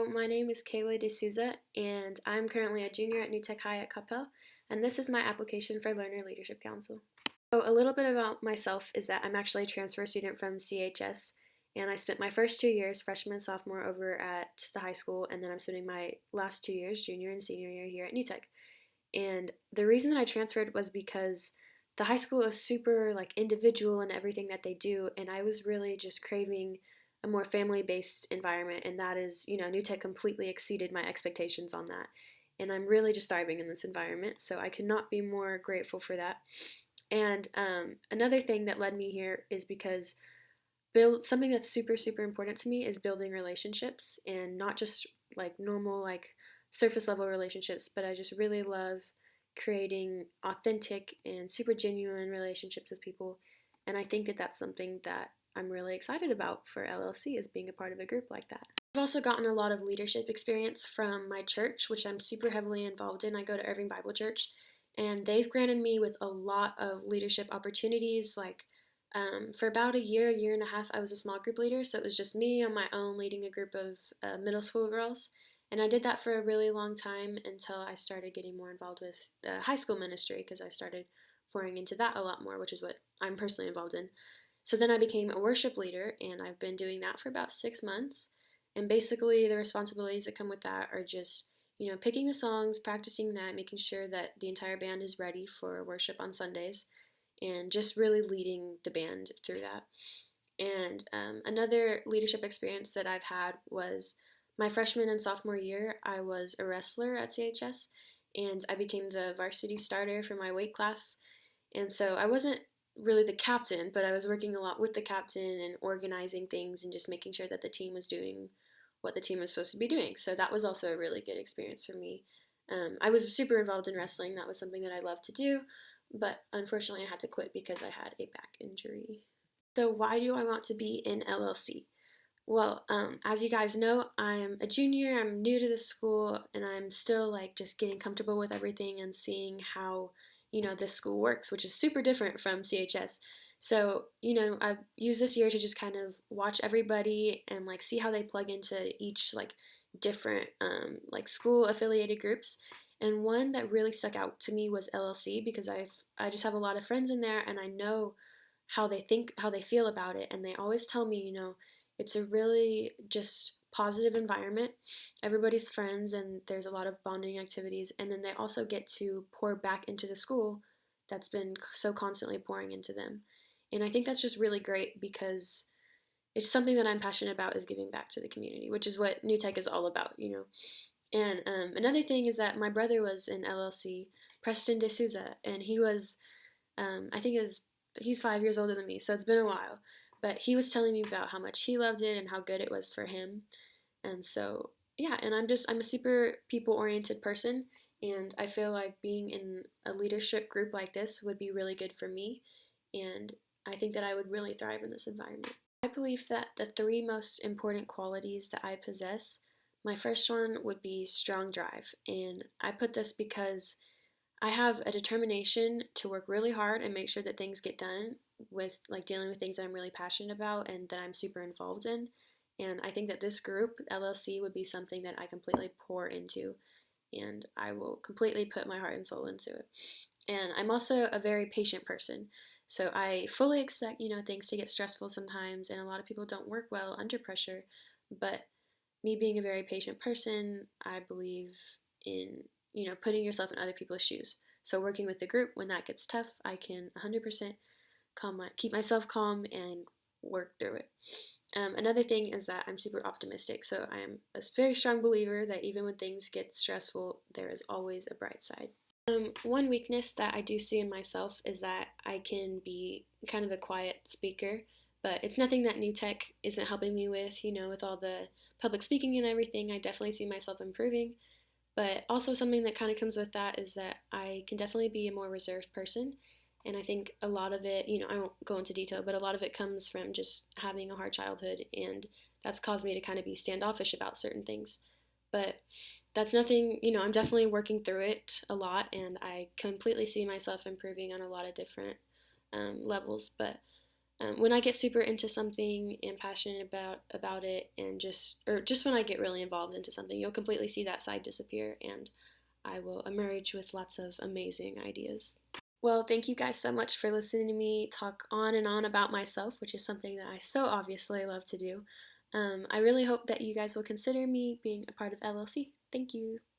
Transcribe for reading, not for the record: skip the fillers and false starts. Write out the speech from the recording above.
my name is Kayla D'Souza, and I'm currently a junior at New Tech High at Coppell, and this is my application for Learner Leadership Council. So, a little bit about myself is that I'm actually a transfer student from CHS, and I spent my first 2 years, freshman and sophomore, over at the high school, and then I'm spending my last 2 years, junior and senior year, here at New Tech. And the reason that I transferred was because the high school is super like individual in everything that they do, and I was really just craving a more family-based environment, and that is, New Tech completely exceeded my expectations on that. And I'm really just thriving in this environment, so I could not be more grateful for that. And another thing that led me here is because build something that's super super important to me is building relationships, and not just like normal like surface level relationships, but I just really love creating authentic and super genuine relationships with people. And I think that that's something that I'm really excited about for LLC, is being a part of a group like that. I've also gotten a lot of leadership experience from my church, which I'm super heavily involved in. I go to Irving Bible Church, and they've granted me with a lot of leadership opportunities. Like for about a year and a half, I was a small group leader, so it was just me on my own leading a group of middle school girls. And I did that for a really long time until I started getting more involved with the high school ministry, because I started pouring into that a lot more, which is what I'm personally involved in. So then I became a worship leader, and I've been doing that for about 6 months. And basically, the responsibilities that come with that are just, picking the songs, practicing that, making sure that the entire band is ready for worship on Sundays, and just really leading the band through that. And another leadership experience that I've had was my freshman and sophomore year. I was a wrestler at CHS, and I became the varsity starter for my weight class. And so I wasn't really the captain, but I was working a lot with the captain and organizing things and just making sure that the team was doing what the team was supposed to be doing. So that was also a really good experience for me. I was super involved in wrestling. That was something that I loved to do, but unfortunately I had to quit because I had a back injury. So why do I want to be in LLC? Well, as you guys know, I'm a junior. I'm new to the school, and I'm still like just getting comfortable with everything and seeing how this school works, which is super different from CHS. So I've used this year to just kind of watch everybody and like see how they plug into each like different like school affiliated groups. And one that really stuck out to me was LLC, because I just have a lot of friends in there, and I know how they think, how they feel about it, and they always tell me, it's a really just positive environment. Everybody's friends, and there's a lot of bonding activities, and then they also get to pour back into the school that's been so constantly pouring into them. And I think that's just really great, because it's something that I'm passionate about, is giving back to the community, which is what New Tech is all about. And another thing is that my brother was in LLC, Preston D'Souza, and he was, I think he's 5 years older than me, so it's been a while. But he was telling me about how much he loved it and how good it was for him. And so, yeah, and I'm a super people oriented person, and I feel like being in a leadership group like this would be really good for me, and I think that I would really thrive in this environment. I believe that the three most important qualities that I possess, my first one would be strong drive. And I put this because I have a determination to work really hard and make sure that things get done, with like dealing with things that I'm really passionate about and that I'm super involved in. And I think that this group, LLC, would be something that I completely pour into, and I will completely put my heart and soul into it. And I'm also a very patient person. So I fully expect, things to get stressful sometimes, and a lot of people don't work well under pressure. But me being a very patient person, I believe in, putting yourself in other people's shoes. So working with the group, when that gets tough, I can 100% keep myself calm and work through it. Another thing is that I'm super optimistic. So I am a very strong believer that even when things get stressful, there is always a bright side. One weakness that I do see in myself is that I can be kind of a quiet speaker, but it's nothing that New Tech isn't helping me with, with all the public speaking and everything. I definitely see myself improving, but also something that kind of comes with that is that I can definitely be a more reserved person. And I think a lot of it, I won't go into detail, but a lot of it comes from just having a hard childhood, and that's caused me to kind of be standoffish about certain things. But that's nothing, I'm definitely working through it a lot, and I completely see myself improving on a lot of different levels. But when I get super into something and passionate about it, and just when I get really involved into something, you'll completely see that side disappear, and I will emerge with lots of amazing ideas. Well, thank you guys so much for listening to me talk on and on about myself, which is something that I so obviously love to do. I really hope that you guys will consider me being a part of LLC. Thank you.